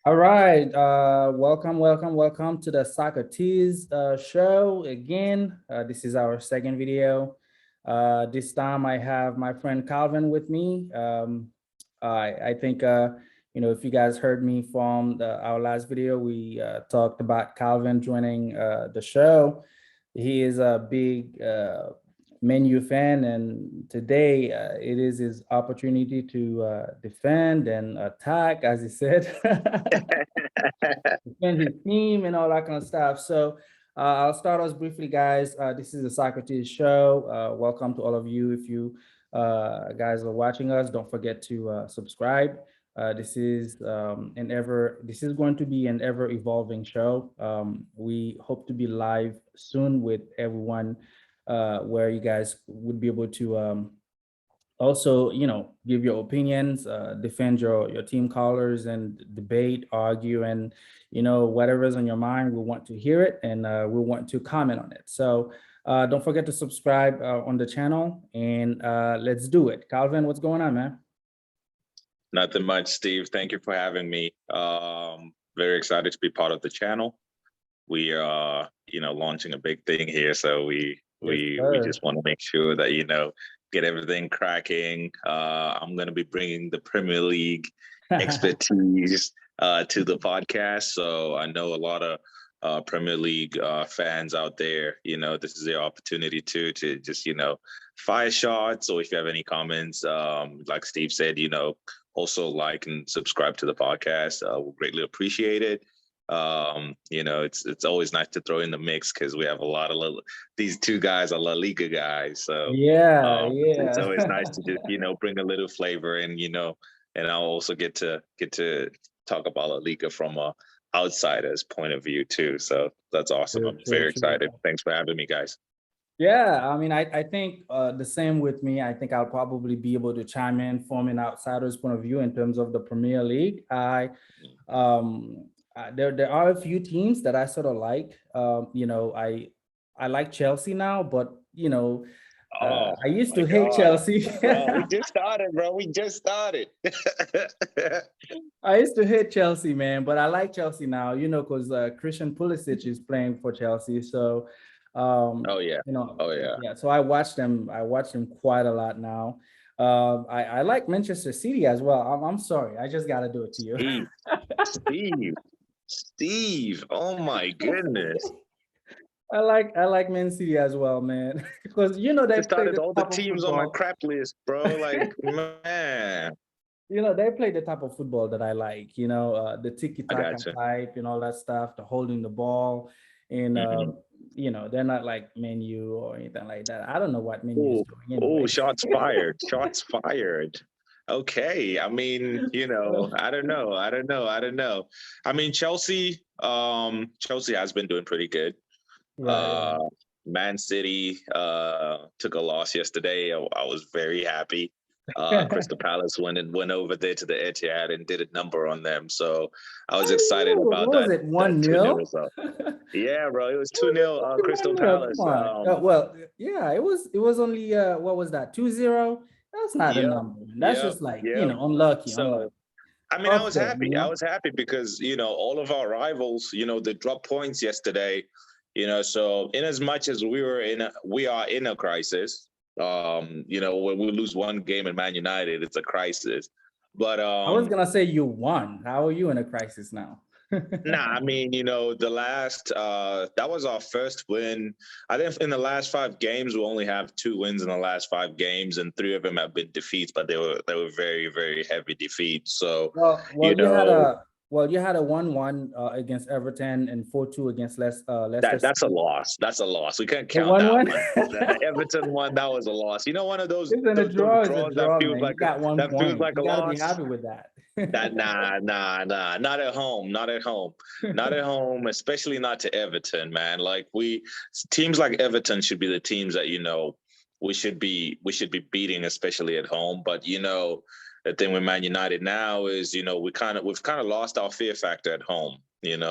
All right. Welcome to the SoccerTZ show again. This is our second video. This time I have my friend Calvin with me. I think if you guys heard me from our last video, we talked about Calvin joining the show. He is a big Menu fan, and today it is his opportunity to defend and attack, as he said, defend his team and all that kind of stuff. So I'll start us briefly, guys. This is the Socrates show. Welcome to all of you. If you guys are watching us, don't forget to subscribe. This is going to be an ever evolving show. We hope to be live soon with everyone, where you guys would be able to also, give your opinions, defend your team colors, and debate, argue, and whatever's on your mind. We want to hear it, and we want to comment on it. So don't forget to subscribe on the channel, and let's do it. Calvin, what's going on, man? Nothing much, Steve. Thank you for having me. Very excited to be part of the channel. We are, launching a big thing here, so we just want to make sure that get everything cracking. I'm going to be bringing the Premier League expertise to the podcast. So I know a lot of Premier League fans out there. This is their opportunity to just fire shots, or if you have any comments, like Steve said, also like and subscribe to the podcast. We'll greatly appreciate it. It's always nice to throw in the mix because we have a lot of these two guys are La Liga guys. So it's always nice to just bring a little flavor and and I'll also get to talk about La Liga from a outsider's point of view too. So that's awesome. I'm very excited. Thanks for having me, guys. Yeah, I mean, I think the same with me. I think I'll probably be able to chime in from an outsider's point of view in terms of the Premier League. There are a few teams that I sort of like. I like Chelsea now, but I used to hate Chelsea. Bro, we just started, bro. We just started. I used to hate Chelsea, man, but I like Chelsea now. Because Christian Pulisic is playing for Chelsea, so. Oh yeah. Yeah. So I watched them quite a lot now. I like Manchester City as well. I'm sorry, I just got to do it to you. Steve. Oh my goodness. I like Man City as well, man, because they started all the teams on my crap list, bro. Like, man. They play the type of football that I like. The tiki-taka type and all that stuff, the holding the ball, and they're not like Menu or anything like that. I don't know what Menu is doing. Anyway. Oh, shots fired! Shots fired. Okay, I mean, I don't know. I mean, Chelsea has been doing pretty good. Right. Man City took a loss yesterday. I was very happy. Crystal Palace went over there to the Etihad and did a number on them. So I was excited about that. Was it 1-0? Yeah, bro, it was 2-0 Crystal Palace. It was only what was that, 2-0? That's not a number. That's just like unlucky. So, I mean, I was happy. I was happy because all of our rivals, they dropped points yesterday. So in as much as we are in a crisis. When we lose one game in Man United, it's a crisis. But I was gonna say you won. How are you in a crisis now? Nah, I mean, the last that was our first win. I think in the last 5 games, we only have 2 wins in the last 5 games, and 3 of them have been defeats, but they were very, very heavy defeats. So you had a 1-1 against Everton and 4-2 against Leicester. That's a loss. That's a loss. We can't count that one. The Everton one, that was a loss. One of those draws that feels like a loss. Be happy with that. Nah. Not at home. Not at home. Especially not to Everton, man. Like teams like Everton should be the teams that we should be beating, especially at home. But the thing with Man United now is, we've kind of lost our fear factor at home,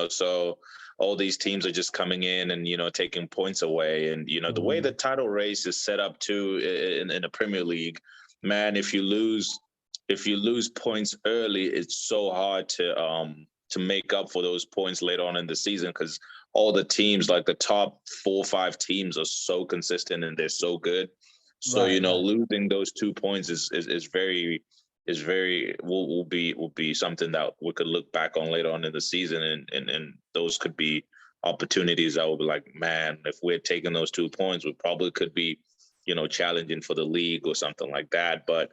so all these teams are just coming in and, taking points away. And, the way the title race is set up too in the Premier League, man, if you lose points early, it's so hard to to make up for those points later on in the season, because all the teams, like the top 4 or 5 teams, are so consistent and they're so good. So Right, right. losing those 2 points is very will be something that we could look back on later on in the season, and those could be opportunities that will be like, man, if we're taking those 2 points, we probably could be, challenging for the league or something like that. But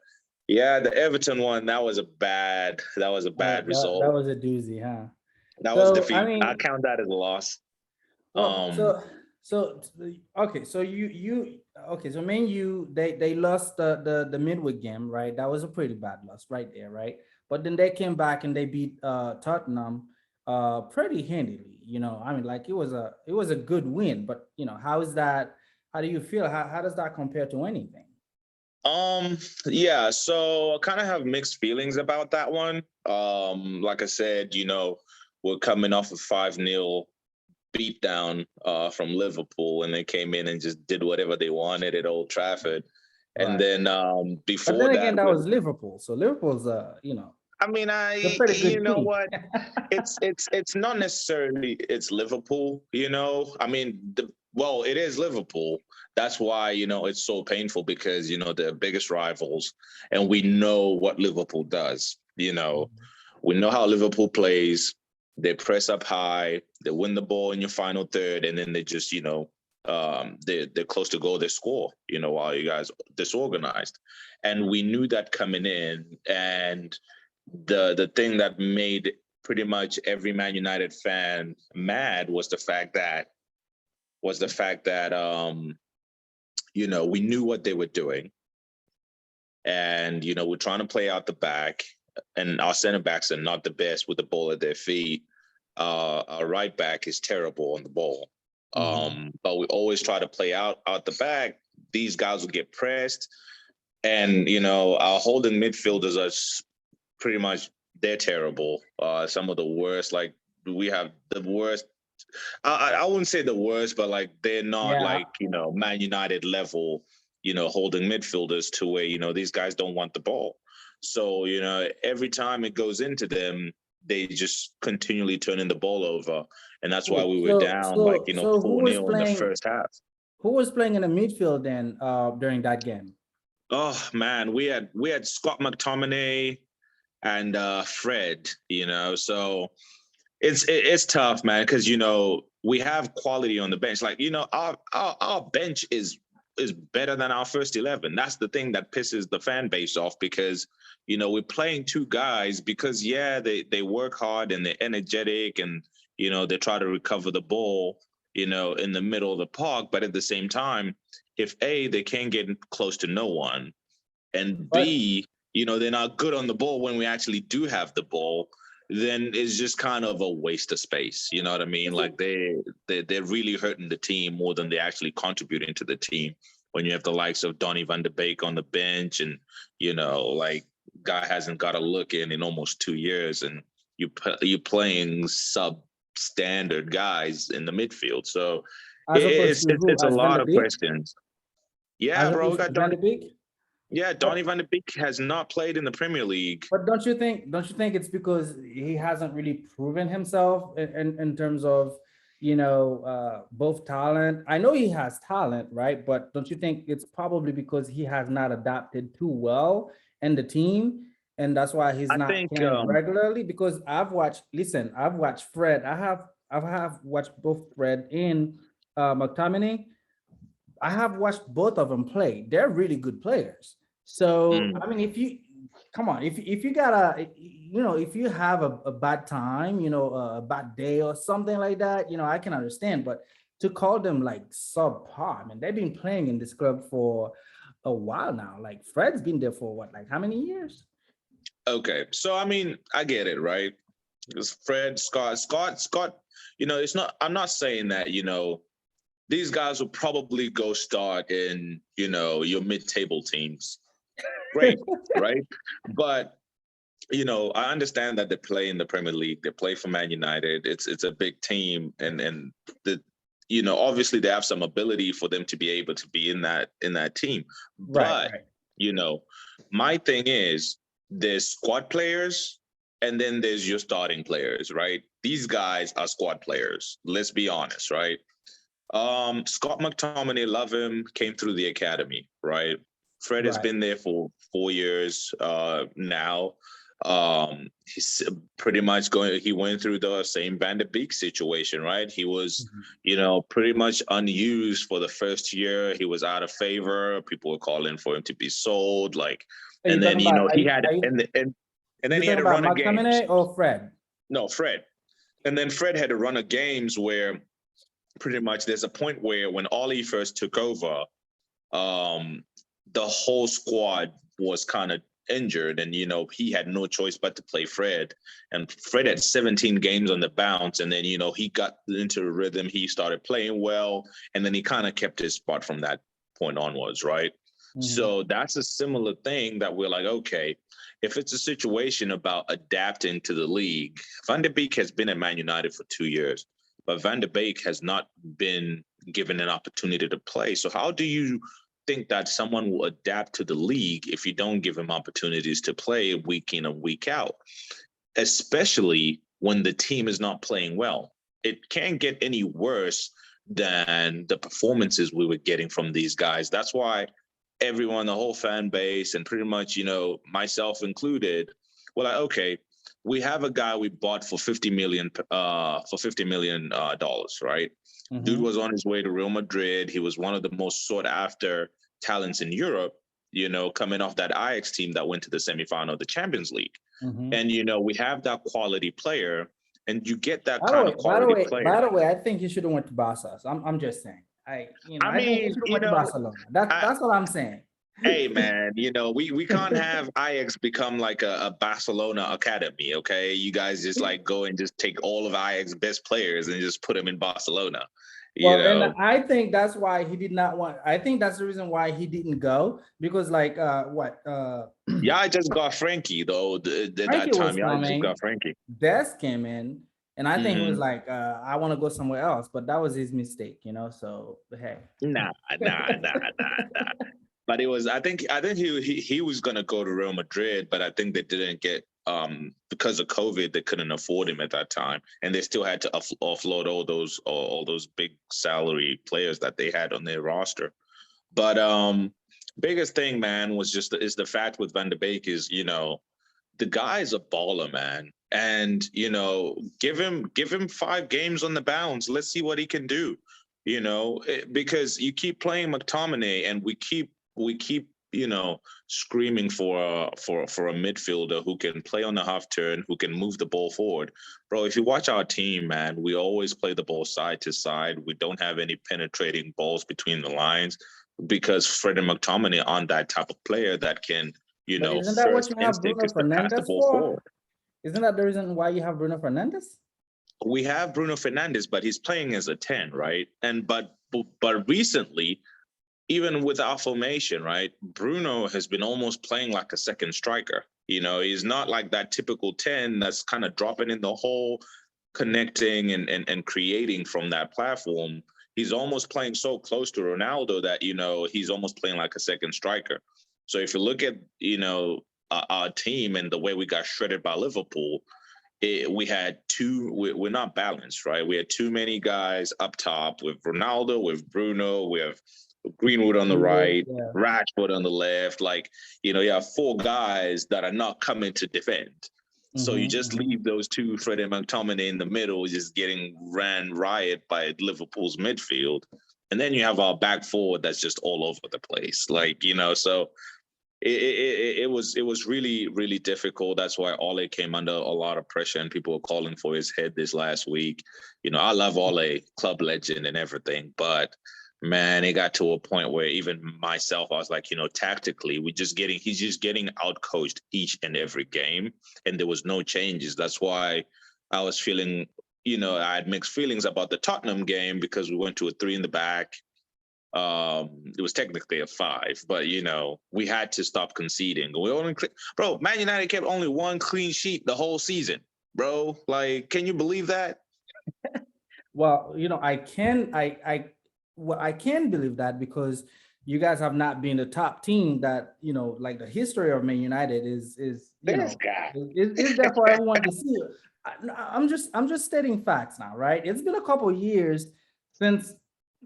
yeah, the Everton one, that was a bad That result. was a doozy, huh? That was So I defeat. I mean, count that as a loss. well, Um, okay, so you okay, so Man U, they lost the midweek game, right? That was a pretty bad loss right there, right? But then they came back and they beat Tottenham pretty handily, I mean, like it was a good win, but how is that? How do you feel? How does that compare to anything? yeah, so I kind of have mixed feelings about that one. Like I said, we're coming off a 5-0 beat down from Liverpool, and they came in and just did whatever they wanted at Old Trafford. And Right. then But before then again, that, that was Liverpool. So Liverpool's I mean, a pretty you good know team. what? It's not necessarily it's Liverpool, I mean, well, it is Liverpool. That's why, it's so painful, because, they're biggest rivals, and we know what Liverpool does. We know how Liverpool plays. They press up high, they win the ball in your final third, and then they just, they're close to goal, they score, while you guys disorganized. And we knew that coming in, and the thing that made pretty much every Man United fan mad was the fact that we knew what they were doing, and we're trying to play out the back, and our center backs are not the best with the ball at their feet. Our right back is terrible on the ball. But we always try to play out the back. These guys will get pressed, and our holding midfielders are pretty much, they're terrible. Some of the worst. Like, we have the worst. I wouldn't say the worst, but like, they're not Yeah. like Man United level. Holding midfielders, to where these guys don't want the ball. So every time it goes into them, they just continually turning the ball over, and that's why Cool. we were So down like so so who was 4-0 in the playing? first half. Who was playing in the midfield then during that game? Oh man, we had Scott McTominay and Fred. So it's tough, man, because we have quality on the bench. Like, our bench is better than our first 11. That's the thing that pisses the fan base off, because we're playing 2 guys, because they work hard and they're energetic, and they try to recover the ball in the middle of the park, but at the same time, if they can't get close to no one, and But B, they're not good on the ball when we actually do have the ball, then it's just kind of a waste of space. You know what I mean? Like, they're really hurting the team more than they're actually contributing to the team. When you have the likes of Donny van de Beek on the bench, and like, guy hasn't got a look in almost 2 years, and you're playing substandard guys in the midfield. So as opposed it's to it's, who? it's a As Van lot de of Beek? questions. Yeah, As bro, we opposed to got Van Donny. de Beek? Yeah, Donny But van de Beek has not played in the Premier League. but don't you think it's because he hasn't really proven himself in terms of both talent? I know he has talent, right? But don't you think it's probably because he has not adapted too well in the team, and that's why he's I not think playing regularly? Because I've watched Fred. I have watched both Fred and McTominay. I have watched both of them play. They're really good players. So mm, I mean, if you come on, if you gotta, if you have a bad time, a bad day or something like that, I can understand. But to call them like subpar, I mean, they've been playing in this club for a while now. Like Fred's been there for what, like how many years? okay. So I mean, I get it, right? Because Fred, Scott. It's not. I'm not saying that. These guys will probably go start in your mid-table teams. Great, right? But I understand that they play in the Premier League. They play for Man United. It's a big team, and the obviously they have some ability for them to be able to be in that team. Right, But right. you know, my thing is, there's squad players and then there's your starting players, right? These guys are squad players. Let's be honest, right? Scott McTominay, love him, came through the academy, right? Fred has Right. been there for 4 years now. He's pretty much he went through the same Van de Beek situation, right? He was, pretty much unused for the first year. He was out of favor. People were calling for him to be sold, like, Are you and then, talking about, he had, and then you he had talking a about run of games. McTominay or Fred? No, Fred. And then Fred had a run of games where pretty much there's a point where when Ollie first took over, the whole squad was kind of injured, and he had no choice but to play Fred. And Fred had 17 games on the bounce, and then he got into a rhythm. He started playing well, and then he kind of kept his spot from that point onwards, right? Mm-hmm. So that's a similar thing that we're like, okay, if it's a situation about adapting to the league, Van de Beek has been at Man United for 2 years, but Van de Beek has not been given an opportunity to play. So how do you think that someone will adapt to the league if you don't give him opportunities to play week in and week out, especially when the team is not playing well? It can't get any worse than the performances we were getting from these guys. That's why everyone, the whole fan base, and pretty much, myself included, we're like, okay, we have a guy we bought for $50 million, right? Mm-hmm. Dude was on his way to Real Madrid. He was one of the most sought after talents in Europe, coming off that Ajax team that went to the semifinal of the Champions League. Mm-hmm. And, we have that quality player, and you get that kind of quality player. By the way, I think he should have went to Barca. So I'm just saying. I think he should have went to Barcelona. That's what I'm saying. Hey man, we can't have Ajax become like a Barcelona academy, okay? You guys just like go and just take all of Ajax's best players and just put them in Barcelona. And I think that's why he did not want. I think that's the reason why he didn't go, because yeah, I just got Frankie though. That time, yeah, I just got Frankie. Des came in, and I think he was like, I want to go somewhere else, but that was his mistake, So hey, nah. But it was, I think he was gonna go to Real Madrid, but I think they didn't get because of COVID, they couldn't afford him at that time, and they still had to offload all those big salary players that they had on their roster. But biggest thing, man, was is the fact with Van de Beek is the guy's a baller, man, and give him 5 games on the bounce. Let's see what he can do, because you keep playing McTominay, and we keep screaming for a midfielder who can play on the half turn, who can move the ball forward. Bro, if you watch our team, man, we always play the ball side to side. We don't have any penetrating balls between the lines, because Fred and McTominay aren't that type of player that can, isn't that what you have Bruno Fernandes for? Isn't that the reason why you have Bruno Fernandes? We have Bruno Fernandes, but he's playing as a 10, right? But recently, even with our formation, right, Bruno has been almost playing like a second striker. He's not like that typical 10 that's kind of dropping in the hole, connecting and creating from that platform. He's almost playing so close to Ronaldo that, he's almost playing like a second striker. So if you look at, our team and the way we got shredded by Liverpool, we had we're not balanced, right? We had too many guys up top with Ronaldo, with Bruno, we have Greenwood on the right, Rashford on the left. Like, you have 4 guys that are not coming to defend. Mm-hmm. So you just leave those 2, Fred and McTominay, in the middle, just getting ran riot by Liverpool's midfield. And then you have our back forward that's just all over the place. Like, so it was really, really difficult. That's why Ole came under a lot of pressure, and people were calling for his head this last week. I love Ole, club legend and everything, but man, it got to a point where even myself, I was like, tactically, he's just getting outcoached each and every game, and there was no changes. That's why I was feeling, I had mixed feelings about the Tottenham game, because we went to a 3 in the back. It was technically a 5, but we had to stop conceding. Bro, Man United kept only 1 clean sheet the whole season, bro. Like, can you believe that? Well, I can believe that, because you guys have not been the top team that, like the history of Man United is you This know, guy. it's there for everyone to see. I'm just stating facts now, right? It's been a couple years since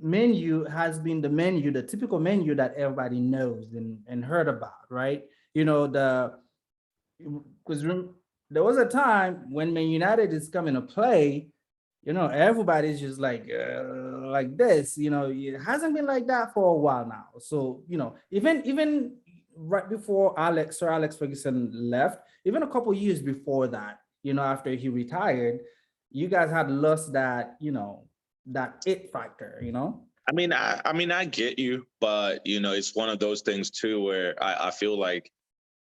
menu has been the menu, the typical menu that everybody knows and heard about, right? You know, because there was a time when Man United is coming to play, everybody's just like this. It hasn't been like that for a while now. So, even right before Sir Alex Ferguson left, even a couple years before that, after he retired, you guys had lost that it factor. I get you, but it's one of those things too where I feel like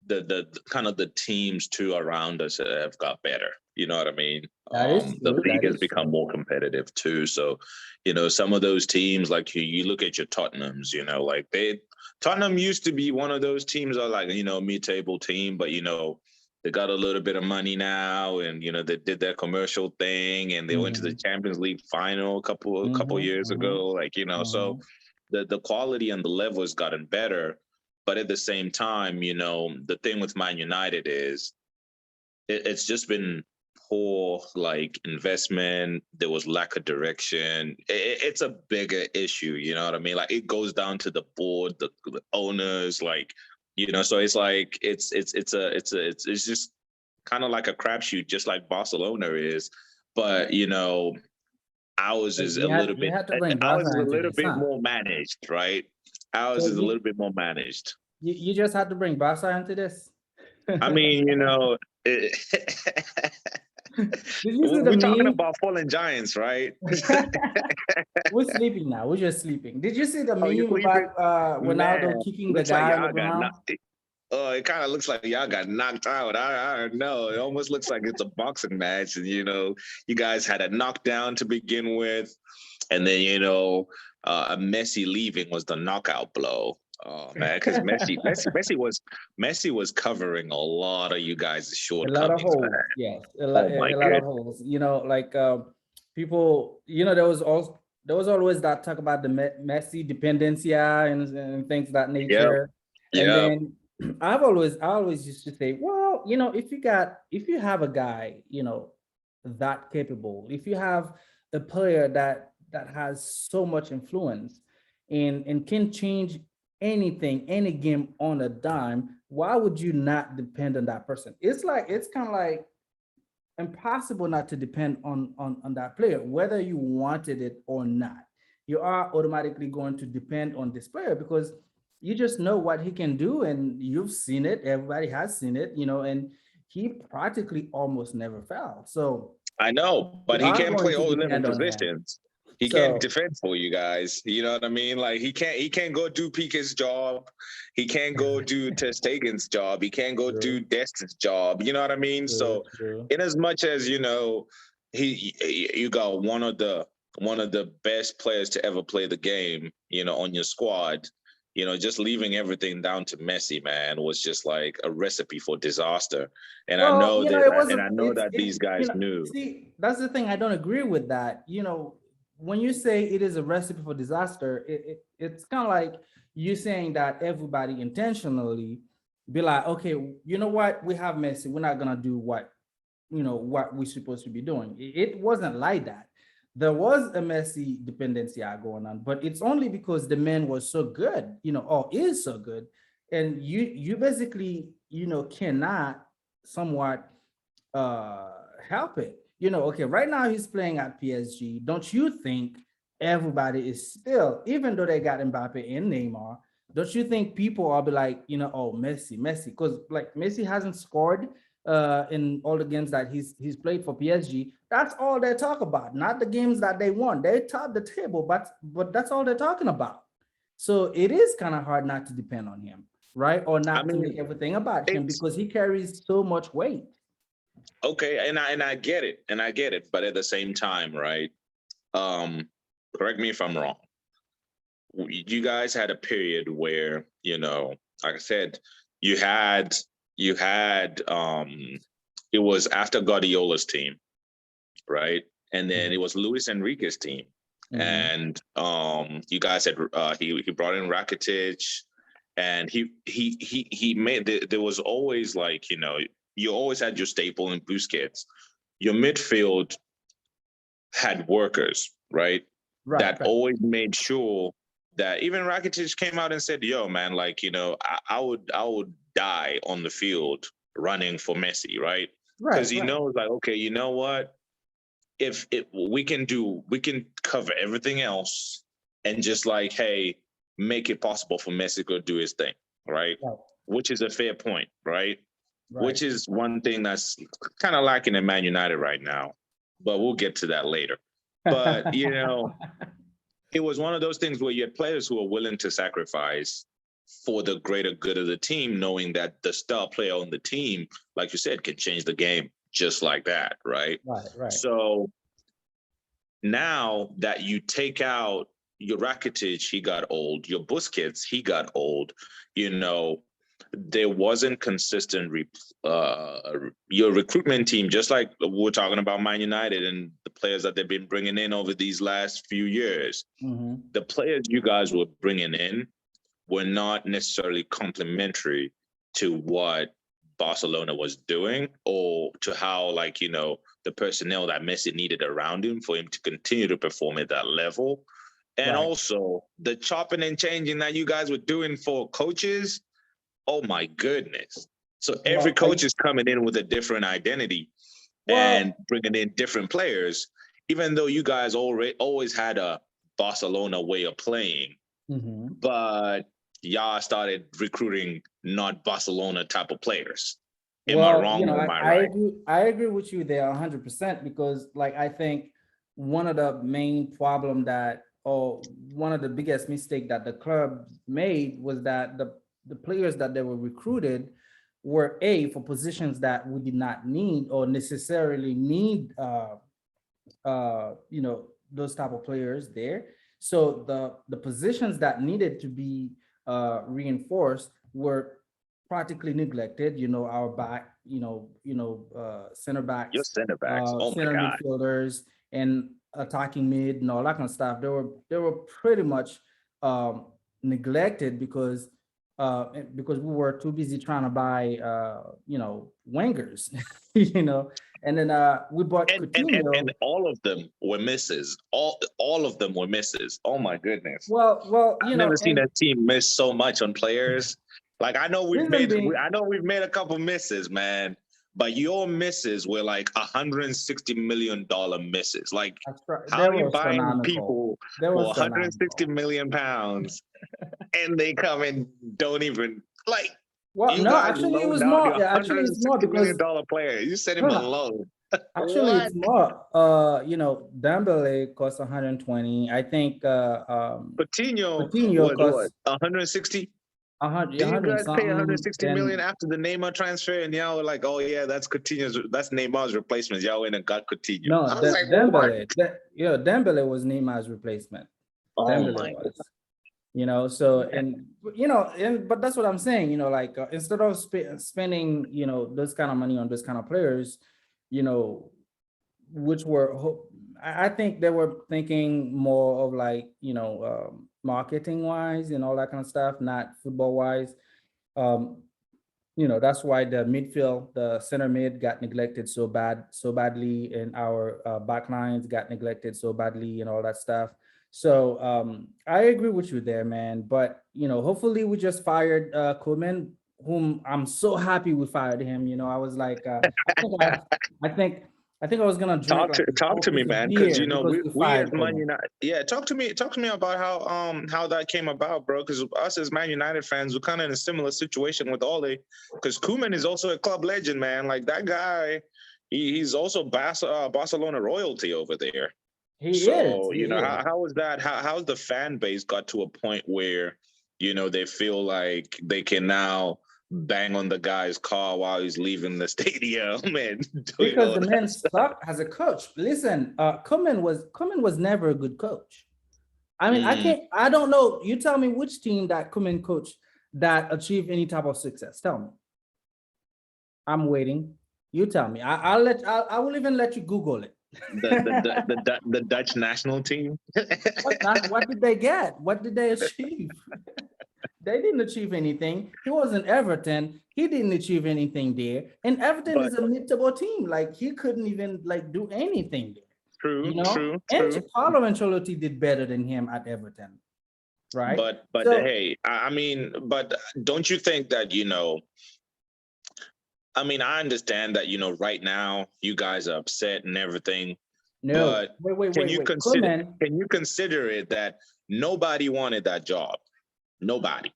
the kind of the teams too around us have got better. You know what I mean? That is The true. league That has is become true. more competitive too. So, some of those teams, like you look at your Tottenhams, like Tottenham used to be one of those teams that are like, mid-table team, but they got a little bit of money now, and they did their commercial thing, and they went to the Mm-hmm. Champions League final a couple Mm-hmm. years Mm-hmm. ago. Like, so Mm-hmm. the quality and the level has gotten better. But at the same time, the thing with Man United is it's just been poor like investment. There was lack of direction. It's a bigger issue, you know what I mean? Like it goes down to the board, the owners, like so it's like it's just kind of like a crapshoot, just like Barcelona is. But ours is a little You bit had to bring ours is Barca a into little this, bit huh? more managed, right? Ours So is a you little bit more managed. you just had to bring Barca into this. I mean, it, Did you see the we're talking meme? about fallen giants, right? We're sleeping now. We're just sleeping. Did you see the Oh, you meme sleeping? about Man, Ronaldo kicking the looks like guy on the y'all got ground? knocked. Oh, it kind of looks like y'all got knocked out. I don't know. It almost looks like it's a boxing match, and you guys had a knockdown to begin with, and then a Messi leaving was the knockout blow. Oh man, because Messi was covering a lot of you guys' A lot of shortcomings, man. holes, yes, Oh my a lot of goodness. holes. People. There was always that talk about the Messi dependencia and things of that Yep. nature. And Yep. then I always used to say, well, if you have a guy, that capable, if you have a player that has so much influence and can change anything, any game on a dime, why would you not depend on that person? It's kind of like impossible not to depend on that player, whether you wanted it or not. You are automatically going to depend on this player because you just know what he can do and you've seen it. Everybody has seen it, and he practically almost never fell. So I know, you but he are can't going play to all different depend on him. positions. He can't So defend for you guys. You know what I mean? Like he can't go do Pique's job. He can't go do Testegen's job. He can't go do true, Dest's job. You know what I mean? true, So true. in as much as you got one of the best players to ever play the game, on your squad, just leaving everything down to Messi, man, was just like a recipe for disaster. And I Well, know that, it and wasn't. I know that these guys You know, knew. see, that's the thing. I don't agree with that. When you say it is a recipe for disaster, it's kind of like you saying that everybody intentionally be like, okay, you know what? We have Messi. We're not gonna do what we're supposed to be doing. It wasn't like that. There was a Messi dependency going on, but it's only because the man was so good, or is so good, and you basically cannot somewhat uh help it. Okay, right now he's playing at PSG. Don't you think everybody is still, even though they got Mbappe and Neymar, don't you think people are be like, oh, Messi, because like Messi hasn't scored in all the games that he's played for PSG. That's all they talk about, not the games that they won. They top the table, but that's all they're talking about. So it is kind of hard not to depend on him, right? Or I not to mean, make everything about him it's because he carries so much weight. okay, and I get it, but at the same time, right? Um, Correct me if I'm wrong. You guys had a period where, like I said, you had you had it was after Guardiola's team, right? And then it was Luis Enrique's team. Mhm. And you guys had he brought in Rakitic, and he made there was always like you always had your staple in Busquets. Your midfield had workers, right? That always made sure that even Rakitic came out and said, yo, man, like, you know, I would die on the field running for Messi, right? Because he knows, like, okay, you know what? If we can cover everything else and just like, hey, make it possible for Messi to do his thing, right? Which is a fair point, right? Which is one thing that's kind of lacking in Man United right now, but we'll get to that later. But, you know, it was one of those things where you had players who are willing to sacrifice for the greater good of the team, knowing that the star player on the team, like you said, can change the game just like that, right? Right. So now that you take out your Rakitic, he got old. Your Busquets, he got old. You know, there wasn't consistent your recruitment team, just like we're talking about Man United and the players that they've been bringing in over these last few years. The players you guys were bringing in were not necessarily complementary to what Barcelona was doing or to how, like, you know, the personnel that Messi needed around him for him to continue to perform at that level. And also the chopping and changing that you guys were doing for coaches. Oh my goodness. So every coach is coming in with a different identity and bringing in different players, even though you guys always had a Barcelona way of playing, but y'all started recruiting not Barcelona type of players. Am I wrong or am I right? I agree with you there 100% because, like, I think one of the main problem or one of the biggest mistake that the club made was that the players that they were recruited were for positions that we did not need or necessarily need, you know, those type of players there. So the positions that needed to be reinforced were practically neglected. You know, our back, center backs, your center backs, center midfielders, and attacking mid and all that kind of stuff. They were pretty much neglected because we were too busy trying to buy wingers, you know. And then we bought Coutinho. And all of them were misses. All of them were misses. Oh my goodness. Well, I've never seen a team miss so much on players. Like I know we've made a couple misses, man. But your misses were like $160 million misses. Like, how are you buying people for 160 million pounds and they come and don't even like? Well, no, actually it was more. Yeah, actually it's more because $160 million player. You set him alone. Actually, it's more. Dembele cost 120. I think Coutinho cost 160. 100. Did you guys pay 160 million after the Neymar transfer, and y'all were like, "Oh yeah, that's Neymar's replacement." Y'all went and got Coutinho. No, Dembele. Dembele was Neymar's replacement. Dembele was. You know, so but that's what I'm saying. You know, like instead of spending those kind of money on those kind of players, which were, I think they were thinking more of like marketing wise and all that kind of stuff, not football wise. That's why the midfield, the center mid got neglected so badly, and our back lines got neglected so badly and all that stuff. So I agree with you there, man. But hopefully we just fired Koeman, whom I'm so happy we fired him. I was like, I think I was gonna drink. Talk to me, man, because we as Man United. Yeah, talk to me about how that came about, bro. Because us as Man United fans, we're kind of in a similar situation with Ole. Because Koeman is also a club legend, man. Like that guy, he's also Barcelona royalty over there. How was that? How's the fan base got to a point where they feel like they can now bang on the guy's car while he's leaving the stadium because the man sucked as a coach. Listen, Koeman was never a good coach. I mean, I don't know. You tell me which team that Koeman coached that achieved any type of success. Tell me. I'm waiting. You tell me. I will even let you Google it. The Dutch national team. What did they get? What did they achieve? They didn't achieve anything. He was in Everton. He didn't achieve anything there. And Everton But is a mid-table team. Like he couldn't even like do anything there, true, you know? true, And true. Carlo Ancelotti did better than him at Everton, right? But So hey, I mean, but don't you think that, I mean, I understand that, right now you guys are upset and everything, no, but wait. Clement, can you consider it that nobody wanted that job? Nobody.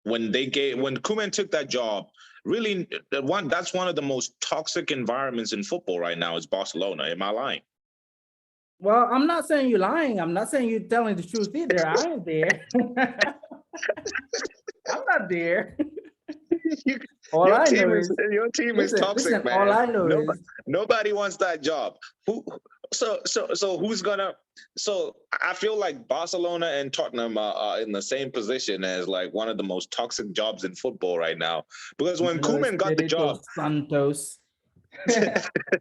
When Koeman took that job, really that's one of the most toxic environments in football right now is Barcelona. Am I lying? well, I'm not saying you're lying. I'm not saying you're telling the truth either. I ain't there. I'm not there. All I know is, Your team is listen, toxic, all man. I know is, Nobody wants that job. Who so who's gonna so I feel like Barcelona and Tottenham are in the same position as like one of the most toxic jobs in football right now. Because when Koeman got the job, Santos.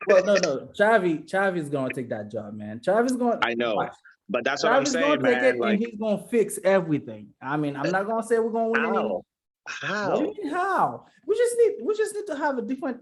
Well, no. Xavi's gonna take that job, man. Xavi's going I know, watch. but that's what I'm Xavi's saying, gonna take man. it and Like, he's gonna fix everything. I mean, I'm not gonna say we're gonna win any. how? What do How? you mean how? We just need to have a different,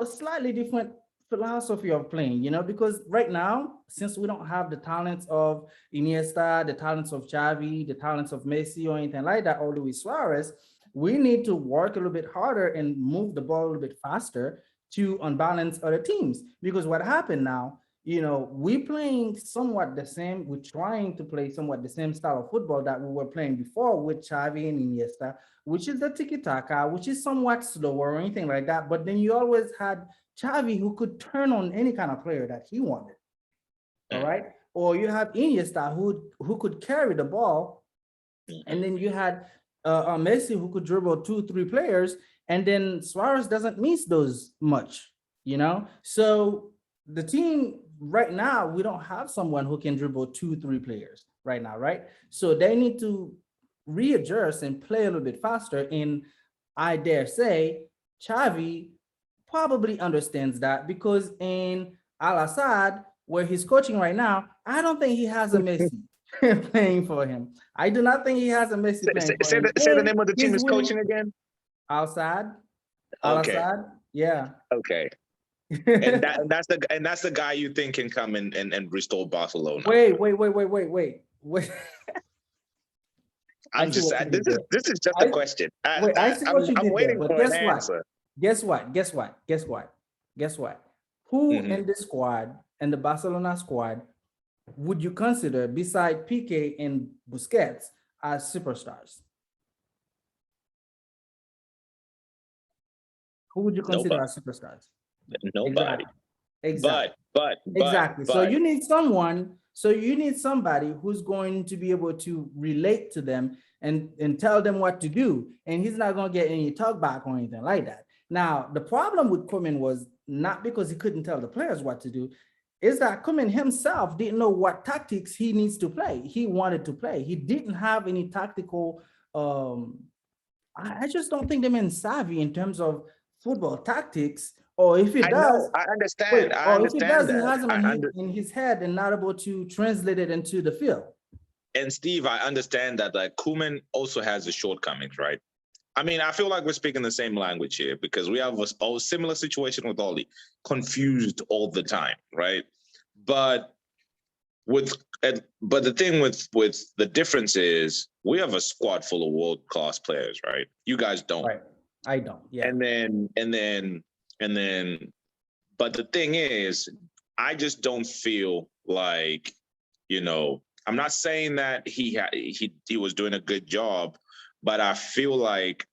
slightly different philosophy of playing, because right now, since we don't have the talents of Iniesta, the talents of Xavi, the talents of Messi or anything like that, or Luis Suarez, we need to work a little bit harder and move the ball a little bit faster to unbalance other teams. Because what happened now, we playing somewhat the same, we're trying to play somewhat the same style of football that we were playing before with Xavi and Iniesta, which is the tiki-taka, which is somewhat slower or anything like that. But then you always had Xavi who could turn on any kind of player that he wanted. All right. Or you have Iniesta who could carry the ball. And then you had Messi who could dribble 2, 3 players. And then Suarez doesn't miss those much, So the team right now, we don't have someone who can dribble 2, 3 players right now, right? So they need to readjust and play a little bit faster. And I dare say, Xavi probably understands that because in Al Assad, where he's coaching right now, I don't think he has a Messi playing for him. I do not think he has a Messi playing for him. Say the And name of the team he's is winning. coaching again. Al Assad, Al Okay. Assad, yeah. Okay. And that's the guy you think can come and restore Barcelona. Wait. I'm just this is just a question. I see what you I'm did there, waiting but for an answer. Guess what? Who in the squad, in the Barcelona squad, would you consider beside Piqué and Busquets as superstars? Who would you consider Nobody. as superstars? Nobody. Exactly. Exactly. So you need someone. So you need somebody who's going to be able to relate to them and tell them what to do. And he's not going to get any talk back or anything like that. Now, the problem with Koeman was not because he couldn't tell the players what to do, is that Koeman himself didn't know what tactics he needs to play. He wanted to play. He didn't have any tactical. I just don't think the man's savvy in terms of football tactics. Or if he does, I understand. wait, I or if he understand does, he that. has them in his head and not able to translate it into the field. And Steve, I understand that like Koeman also has the shortcomings, right? I mean, I feel like we're speaking the same language here because we have a similar situation with Oli, confused all the time, right? But the thing with the difference is we have a squad full of world-class players, right? You guys don't. Right. I don't. Yeah. And then but the thing is, I just don't feel like, I'm not saying that he was doing a good job, but I feel like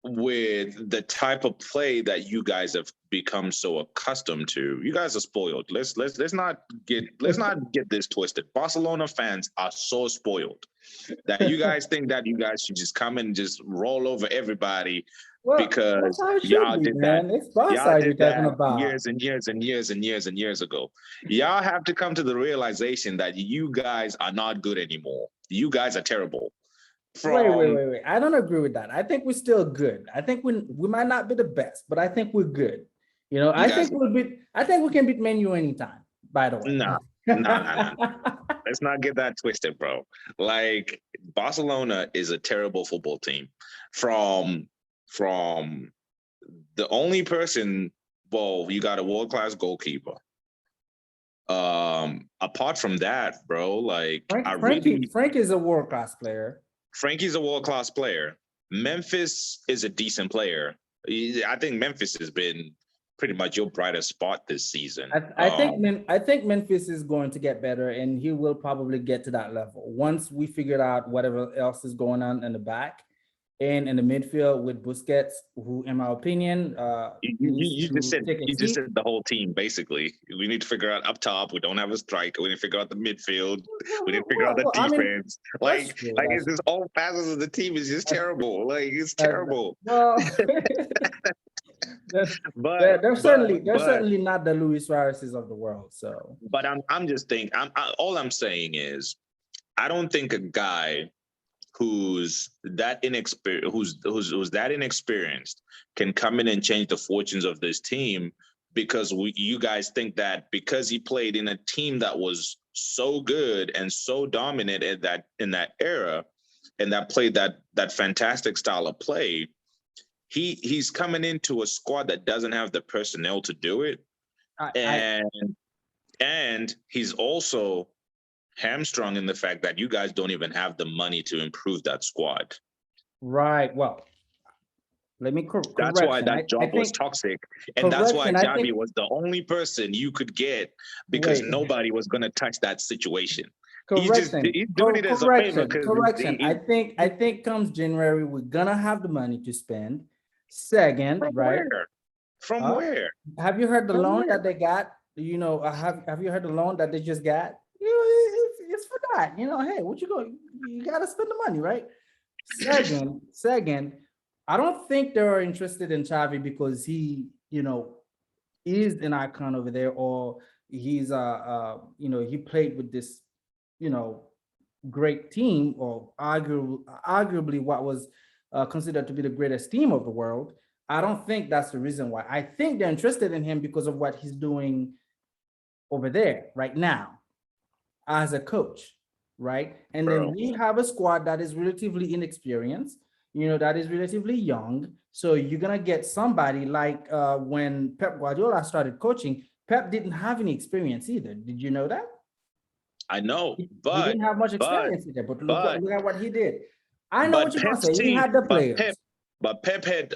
with the type of play that you guys have become so accustomed to, you guys are spoiled. Let's not get this twisted. Barcelona fans are so spoiled that you guys think that you guys should just come and just roll over everybody because y'all did that. Y'all did that years and years and years and years and years ago. Y'all have to come to the realization that you guys are not good anymore. You guys are terrible. Wait. I don't agree with that. I think we're still good. I think we might not be the best, but I think we're good. I think we can beat Man U anytime, by the way. No. Let's not get that twisted, bro. Like, Barcelona is a terrible football team. From the only person, well, you got a world-class goalkeeper. Apart from that, bro, like Frank is a world-class player. Frankie's a world-class player. Memphis is a decent player. I think Memphis has been pretty much your brightest spot this season. I think Memphis is going to get better, and he will probably get to that level once we figured out whatever else is going on in the back and in the midfield with Busquets, who, in my opinion, you just said the whole team basically. We need to figure out up top. We don't have a striker. We need to figure out the midfield. We need to figure out the defense. It's just all facets of the team is just terrible. Like it's terrible. Well, they're certainly not the Luis Suarez's of the world. So, but I'm just thinking. All I'm saying is, I don't think a guy who's that inexperienced can come in and change the fortunes of this team, because you guys think that because he played in a team that was so good and so dominant in that era and that played that fantastic style of play, he's coming into a squad that doesn't have the personnel to do it. And he's also hamstrung in the fact that you guys don't even have the money to improve that squad. Right. Well, let me correct. That's why that job was toxic. And that's why Xavi was the only person you could get, because nobody was going to touch that situation. He's doing it as a favor. Correction. I think comes January, we're going to have the money to spend. Second, right? From where? Have you heard the loan that they got? You know, have you heard the loan that they just got? It's for that. You know, hey, you got to spend the money, right? Second, I don't think they're interested in Xavi because he, you know, is an icon over there, or he's you know, he played with this, you know, great team, or arguably what was considered to be the greatest team of the world. I don't think that's the reason why. I think they're interested in him because of what he's doing over there right now as a coach, right? And then we have a squad that is relatively inexperienced, you know, that is relatively young. So you're going to get somebody like when Pep Guardiola started coaching, Pep didn't have any experience either. Did you know that? I know, but he didn't have much experience either, but look at what he did. I know what you're going to say. He had the players. Pep had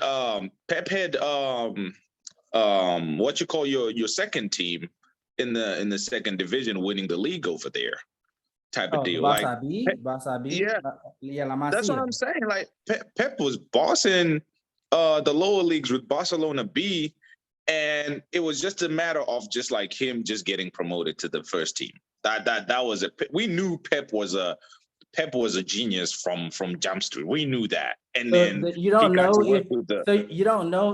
what you call your second team in the second division winning the league over there type of deal. Yeah, that's what I'm saying. Like Pep was bossing the lower leagues with Barcelona B, and it was just a matter of just like him just getting promoted to the first team. That was it. We knew Pep was a genius from Jump Street. We knew that. And so then you don't know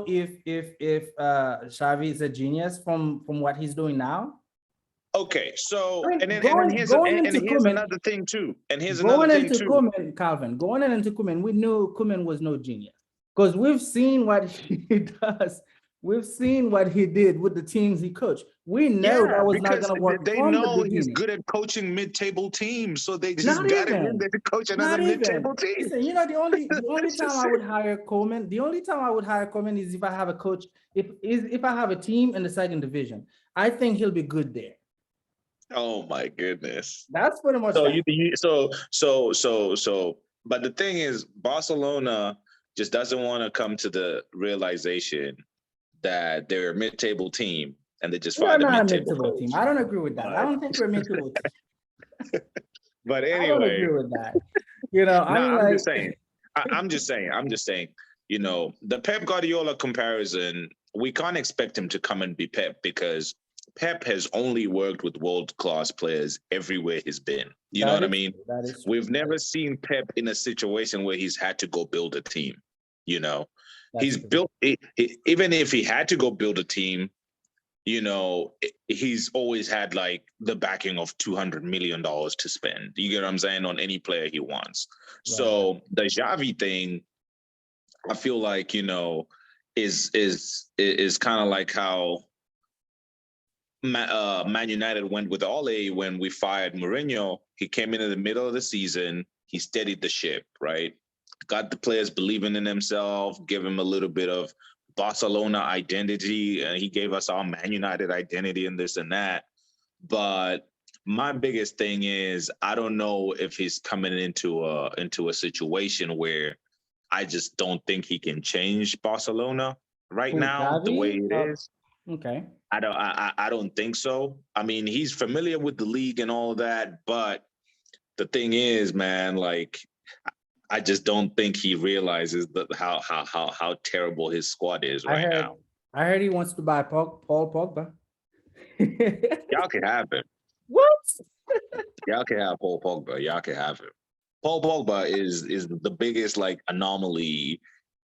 if Xavi is a genius from what he's doing now. Okay, so here's another thing too. Calvin, going into Koeman, we knew Koeman was no genius because we've seen what he does. We've seen what he did with the teams he coached. We know that was not going to work. They know he's good at coaching mid-table teams, so they just got him in there to coach another mid-table team. Listen, you know, the only time I would hire Koeman, is if I have a coach, if I have a team in the second division. I think he'll be good there. Oh my goodness, that's pretty much. So, but the thing is, Barcelona just doesn't want to come to the realization that they're a mid-table team and they just find a mid-table team. I don't agree with that. I don't think we're a mid-table team. But anyway, I don't agree with that. You know, I'm just saying. You know, the Pep Guardiola comparison, we can't expect him to come and be Pep because Pep has only worked with world-class players everywhere he's been. You know what I mean? We've never seen Pep in a situation where he's had to go build a team, you know? Even if he had to go build a team, you know, he's always had like the backing of $200 million to spend. You get what I'm saying? On any player he wants. Right. So the Xavi thing, I feel like, you know, is kind of like how Man United went with Ole when we fired Mourinho. He came in the middle of the season. he steadied the ship, right? Got the players believing in themselves, give him a little bit of Barcelona identity, and he gave us our Man United identity and this and that. But my biggest thing is I don't know if he's coming into a situation where I just don't think he can change Barcelona right Who, now the way Gavi? it is. Okay. I don't think so. I mean, he's familiar with the league and all that, but the thing is, man, like I just don't think he realizes that how terrible his squad is right now. I heard he wants to buy Paul Pogba. Y'all can have it. What? Y'all can have Paul Pogba. Y'all can have it. Paul Pogba is the biggest like anomaly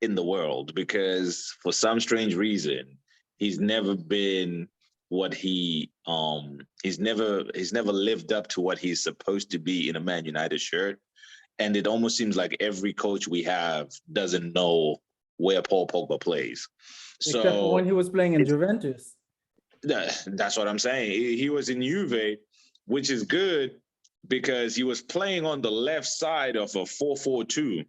in the world because for some strange reason he's never been what he's never lived up to what he's supposed to be in a Man United shirt. And it almost seems like every coach we have doesn't know where Paul Pogba plays. Except for when he was playing in Juventus. That's what I'm saying. He was in Juve, which is good because he was playing on the left side of a 4-4-2. Mm-hmm.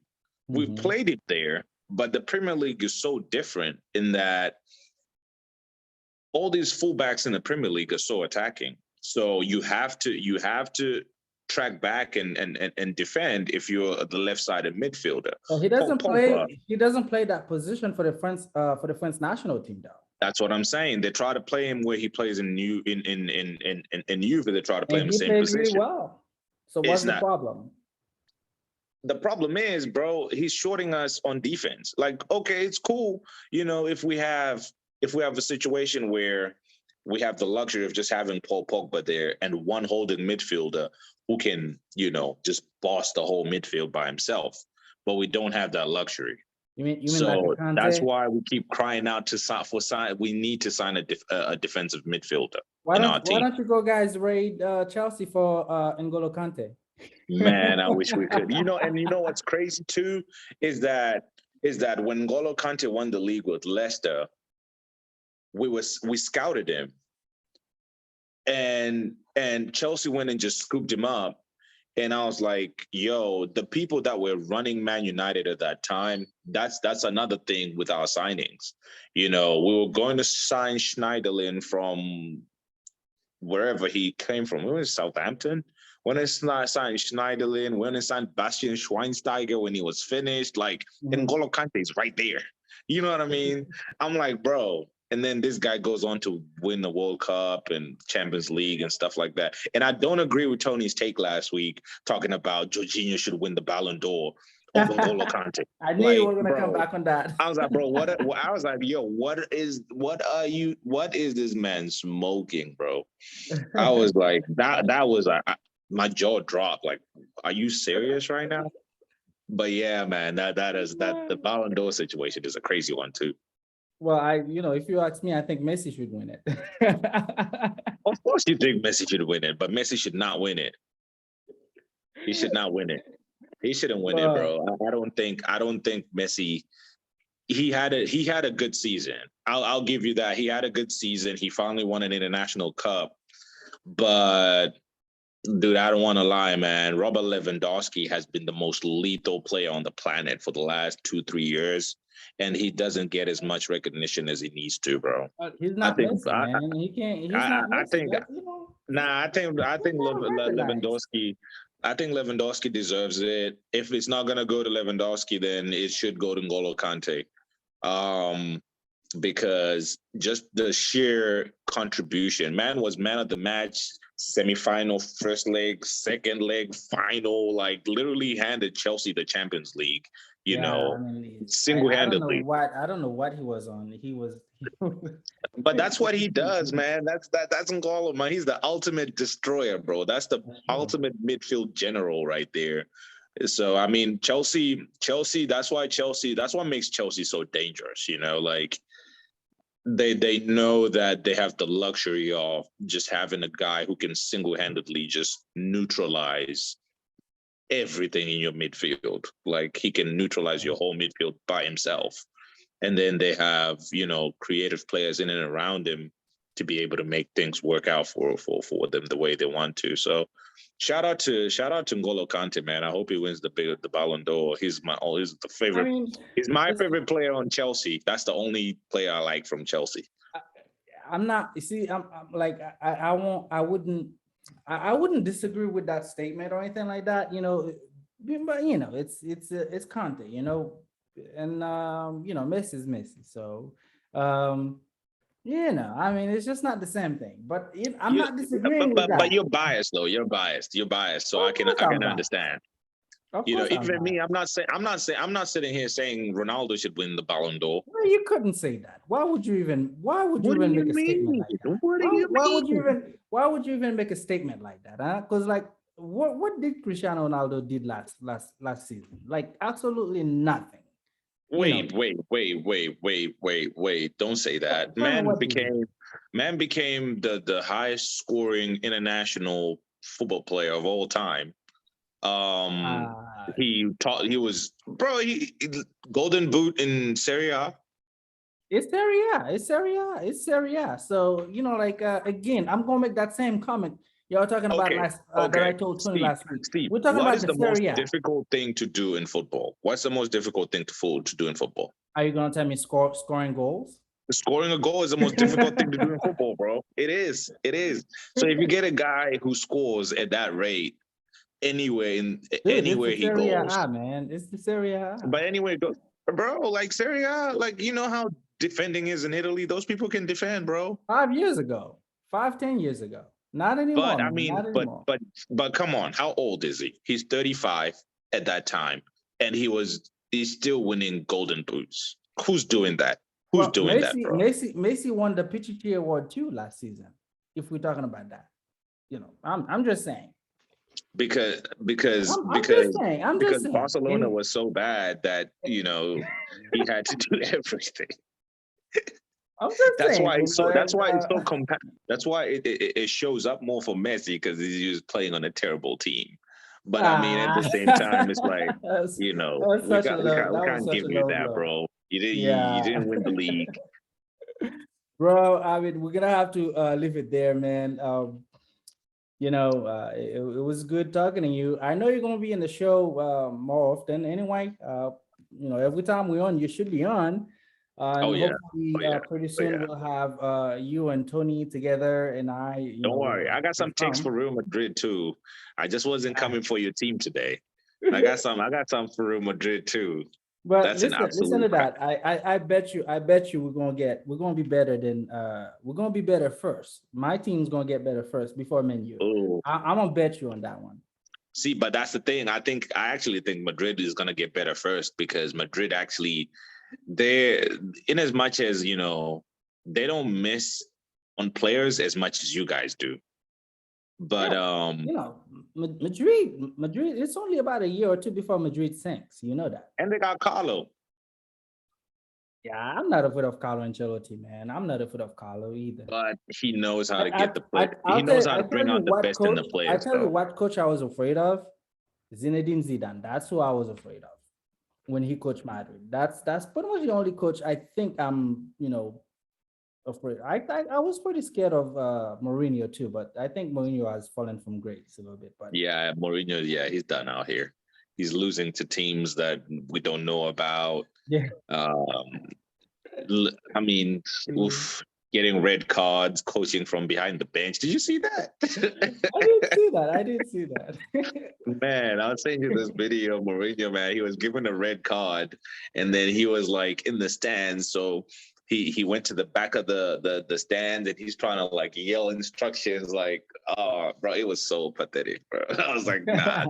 We played it there, but the Premier League is so different in that all these fullbacks in the Premier League are so attacking. So you have to track back and defend if you're the left-sided midfielder. So he doesn't play that position for the French national team though. That's what I'm saying. They try to play him where he plays in Juve. They try to play him the same position. Really well. So what's the problem? The problem is, bro, he's shorting us on defense. Like, okay, it's cool, if we have a situation where we have the luxury of just having Paul Pogba there and one holding midfielder who can, just boss the whole midfield by himself. But we don't have that luxury. You mean so like that's why we keep crying out for sign. We need to sign a defensive midfielder. Why don't you go guys raid Chelsea for N'Golo Kante? Man, I wish we could. And you know what's crazy too is that when N'Golo Kante won the league with Leicester, we scouted him, and Chelsea went and just scooped him up. And I was like, yo, the people that were running Man United at that time, that's another thing with our signings. We were going to sign Schneiderlin from wherever he came from. We were in Southampton. When I signed Schneiderlin, when I signed Bastian Schweinsteiger when he was finished, like, N'Golo Kante is right there. You know what I mean? I'm like, bro. And then this guy goes on to win the World Cup and Champions League and stuff like that. And I don't agree with Tony's take last week talking about Jorginho should win the Ballon d'Or over N'Golo Kante. I knew you were going to come back on that. I was like, bro, I was like, yo, what is this man smoking, bro? I was like, that was my jaw dropped. Like, are you serious right now? But yeah, man, the Ballon d'Or situation is a crazy one too. Well, if you ask me, I think Messi should win it. Of course you think Messi should win it, but Messi should not win it. He should not win it. He shouldn't win it, bro. I don't think Messi. He had a good season. I'll give you that. He had a good season. He finally won an international cup. But dude, I don't want to lie, man. Robert Lewandowski has been the most lethal player on the planet for the last 2-3 years. And he doesn't get as much recognition as he needs to, bro. He's not Messi, man. He can't. He's not Messi. I think Lewandowski. I think Lewandowski deserves it. If it's not gonna go to Lewandowski, then it should go to N'Golo Kante, because just the sheer contribution. Man was man of the match, semi-final, first leg, second leg, final. Like literally handed Chelsea the Champions League. Single-handedly. I don't know what he was on. But that's what he does, man. That's N'Golo, man. He's the ultimate destroyer, bro. That's the ultimate midfield general right there. So I mean, Chelsea. That's what makes Chelsea so dangerous. Like they know that they have the luxury of just having a guy who can single-handedly just neutralize everything in your midfield. Like he can neutralize your whole midfield by himself. And then they have, creative players in and around him to be able to make things work out for them the way they want to. So shout out to N'Golo Kante, man. I hope he wins the Ballon d'Or. He's the favorite. I mean, he's my favorite player on Chelsea. That's the only player I like from Chelsea. I'm not. You see, I'm like I won't. I wouldn't disagree with that statement or anything like that. You know, but you know, it's Conte. You know, and you know, Messi's Messi. So you know, I mean, it's just not the same thing. But I'm not disagreeing with that. But you're biased, though. You're biased. So I can understand. You know, even me, I'm not sitting here saying Ronaldo should win the Ballon d'Or. Well, you couldn't say that. Why would you even make a statement like that? Why would you even make a statement like that? Because like what did Cristiano Ronaldo did last season? Like absolutely nothing. Wait. Don't say that. Man became the highest scoring international football player of all time. He was Golden Boot in Serie A. It's Serie A. So, you know, like, again, I'm going to make that same comment y'all talking about that I told Tony last week. Steve, we're talking about the most difficult thing to do in football? What's the most difficult thing to do in football? Are you going to tell me scoring goals? Scoring a goal is the most difficult thing to do in football, bro. It is. So if you get a guy who scores at that rate, anywhere he goes, man, it's the Serie A. But anyway, bro, like Serie A, like you know how defending is in Italy. Those people can defend, bro. 10 years ago, not anymore. But I mean, but come on, how old is he? He's 35 at that time, and he's still winning Golden Boots. Who's doing that? Who's doing that, bro? Messi won the Pichichi Award too last season. If we're talking about that, you know, I'm just saying. Because Barcelona was so bad that you know he had to do everything. That's why it's so compact. That's why it shows up more for Messi because he's playing on a terrible team. But I mean, at the same time, it's like you know we can't give you that, bro. You didn't win the league, bro. I mean, we're gonna have to leave it there, man. You know, it was good talking to you. I know you're going to be in the show more often anyway. You know, every time we're on, you should be on. Pretty soon we'll have you and Tony together and I. Don't worry. I got some takes for Real Madrid too. I just wasn't coming for your team today. I got some for Real Madrid too. But listen to that. I bet you we're gonna be better than we're gonna be better first. My team's gonna get better first before Man U. I'm gonna bet you on that one. See, but that's the thing. I actually think Madrid is gonna get better first because Madrid actually they're in as much as you know they don't miss on players as much as you guys do. But you know, Madrid, it's only about a year or two before Madrid sinks. You know that. And they got Carlo. Yeah, I'm not afraid of Carlo Ancelotti, man. I'm not afraid of Carlo either. But he knows how to get the play. He knows how to bring out the best in the players. I tell you what coach I was afraid of. Zinedine Zidane. That's who I was afraid of when he coached Madrid. That's pretty much the only coach I think I'm, you know, afraid. I was pretty scared of Mourinho too, but I think Mourinho has fallen from grace a little bit. But yeah, Mourinho, he's done out here. He's losing to teams that we don't know about. Yeah. I mean, getting red cards, coaching from behind the bench. Did you see that? I didn't see that. Man, I'll send you this video of Mourinho, man. He was given a red card, and then he was like in the stands, so he went to the back of the stand and he's trying to like yell instructions like, oh, bro, it was so pathetic, bro. I was like, nah,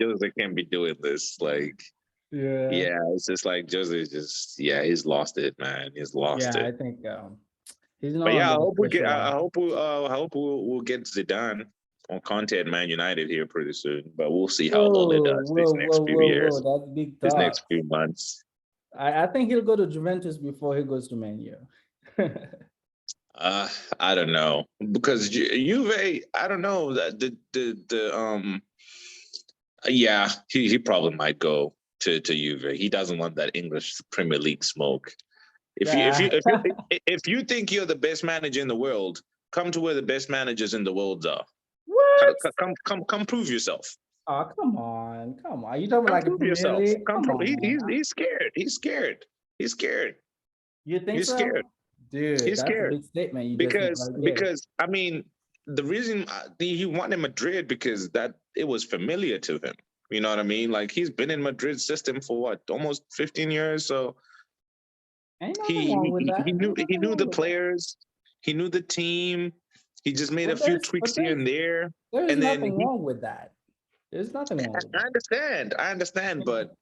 Jose can't be doing this. Like, yeah, it's just like Jose he's lost it, man. He's lost it. I think he's not. But yeah, I hope we'll get Zidane on Conte at Man United here pretty soon. But we'll see how well it does these next few years. That's big talk. These next few months. I think he'll go to Juventus before he goes to Man U. I don't know because Juve. I don't know he probably might go to Juve. He doesn't want that English Premier League smoke. If you think you're the best manager in the world, come to where the best managers in the world are. What? Come prove yourself. Oh, come on, come on. You talking Come like a prove Premier yourself. League? Come Come prove. on, man. He's scared. He's scared. He's scared. You think He's so? scared. Dude, He's that's a scared big statement you just made because right there. because I mean the reason he won in Madrid because that it was familiar to him. You know what I mean? Like he's been in Madrid system for what, almost 15 years. So Ain't nothing wrong he with he, that. he knew Ain't he nothing knew wrong the with that. players, he knew the team. He just made a But few there's tweaks but here there's and there, there's and then nothing wrong with that. There's nothing wrong with I understand, that. but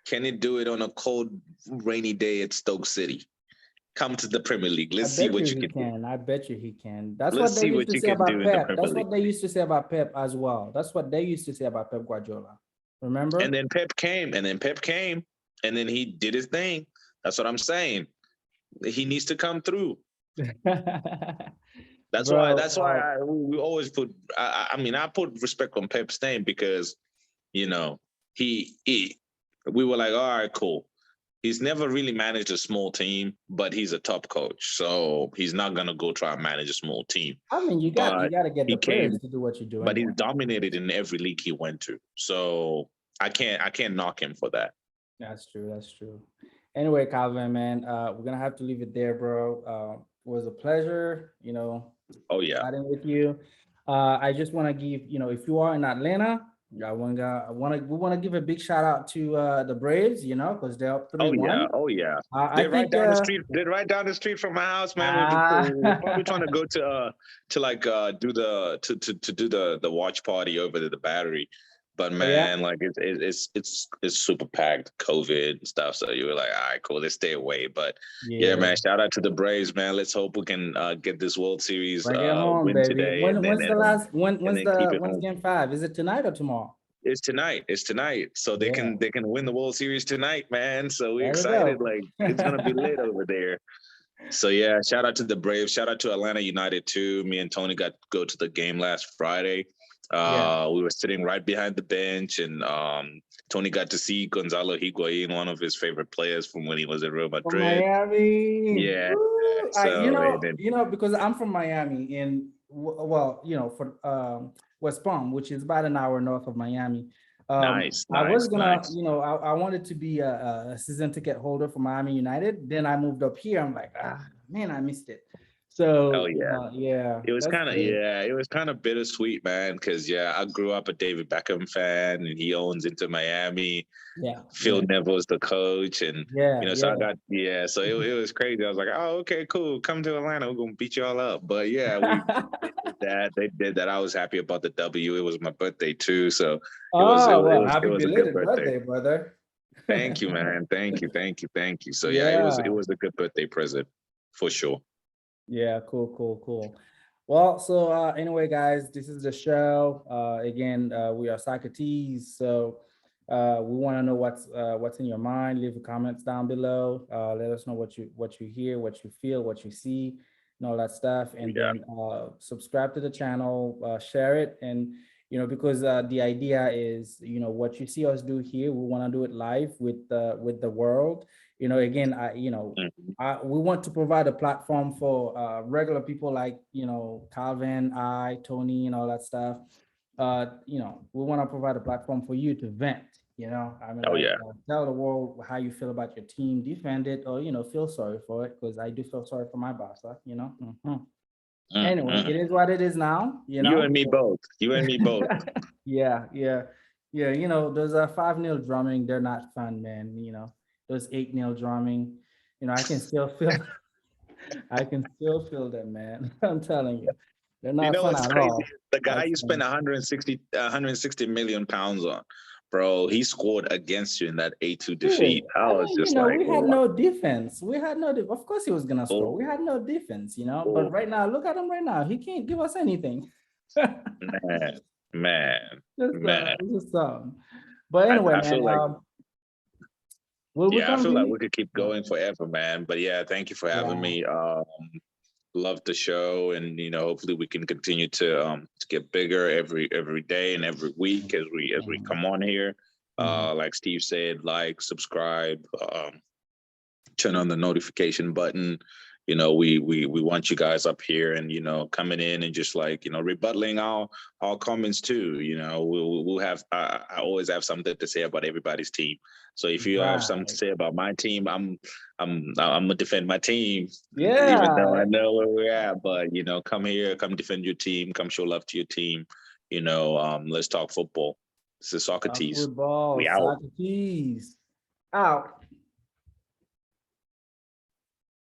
can he do it on a cold, rainy day at Stoke City? Come to the Premier League. I Let's see bet you what you he can do. can. I bet you he can. That's Let's what they see used what to you say can do about in the Pep. Premier That's League. what they used to say about Pep as well. That's what they used to say about Pep Guardiola. Remember? And then Pep came, and then he did his thing. That's what I'm saying. He needs to come through. That's why. Bro, We always put. I mean, I put respect on Pep's name because, you know, he. We were like, all right, cool. He's never really managed a small team, but he's a top coach, so he's not gonna go try and manage a small team. I mean, you got But to get he the players came, to do what you're doing. but he's Anyway. dominated in every league he went to. So I can't knock him for that. That's true. That's true. Anyway, Calvin, man, we're gonna have to leave it there, bro. It was a pleasure, Oh yeah. chatting with you. I just want to give, if you are in Atlanta, we want to give a big shout out to the Braves, because they're up 3-1. Oh yeah. I They're right think down the street. They're right down the street from my house, man. We're probably trying to go to like do the to do the watch party over to the Battery. But yeah, man, like it's super packed, COVID and stuff. So you were like, all right, cool, let's stay away. But yeah, yeah. man, shout out to the Braves, man. Let's hope we can get this World Series Bring it home, win baby. today, and When's the last? and then keep it When's home. game 5? Is it tonight or tomorrow? It's tonight. It's tonight. So they Yeah. can win the World Series tonight, man. So we're There we excited. go. Like it's gonna be lit over there. So yeah, shout out to the Braves. Shout out to Atlanta United too. Me and Tony got to go to the game last Friday. Yeah. We were sitting right behind the bench, and Tony got to see Gonzalo Higuain, one of his favorite players from when he was at Real From Madrid. Miami. Yeah. Woo! So Because I'm from Miami, and for West Palm, which is about an hour north of Miami. nice. I was gonna, Nice. I wanted to be a season ticket holder for Miami United. Then I moved up here. I'm like, man, I missed it. So, Oh yeah. yeah, It was that's kind of good. it was kind of bittersweet, man. Because I grew up a David Beckham fan, and he owns Inter Miami. Yeah. Phil Neville's the coach, and so I got so it was crazy. I was like, oh, okay, cool. Come to Atlanta, we're gonna beat y'all up. But yeah, we did that. They did that. I was happy about the W. It was my birthday too, so it Happy was a good belated birthday, brother. Thank you, man. Thank you. So yeah, it was a good birthday present for sure. Yeah, cool. Well, so anyway, guys, this is the show. Again, we are SoccerTZ. So we want to know what's in your mind. Leave the comments down below. Let us know what you hear, what you feel, what you see, and all that stuff. And then subscribe to the channel, share it, and because the idea is what you see us do here, we want to do it live with the world. Again, we want to provide a platform for regular people like Calvin, Tony, and all that stuff. We want to provide a platform for you to vent. Tell the world how you feel about your team, defend it, or feel sorry for it, because I do feel sorry for my boss. Anyway, it is what it is now. You and me both. Yeah. Those 5-0 drumming, they're not fun, man. Those 8-0 drumming, I can still feel them, man. I'm telling you, they're not fun what's at crazy? all. The guy you spent 160 million pounds on, bro, he scored against you in that 8-2 defeat. I was just like, we had no defense. Of course he was gonna score. We had no defense, But right now, look at him right now. He can't give us anything. man. Just but anyway, I feel man. I feel like we could keep going forever, man. But yeah, thank you for having me. Love the show, and hopefully we can continue to get bigger every day and every week as we come on here. Like Steve said, like, subscribe, turn on the notification button. You know, we want you guys up here and, you know, coming in and just like, you know, rebuttaling our comments too. You know, we'll have, I always have something to say about everybody's team. So if you have something to say about my team, I'm gonna defend my team. Yeah. Even though I know where we're at, but you know, come here, come defend your team, come show love to your team. You know, let's talk football. This is SoccerTZ. Football, We out. SoccerTZ. Out.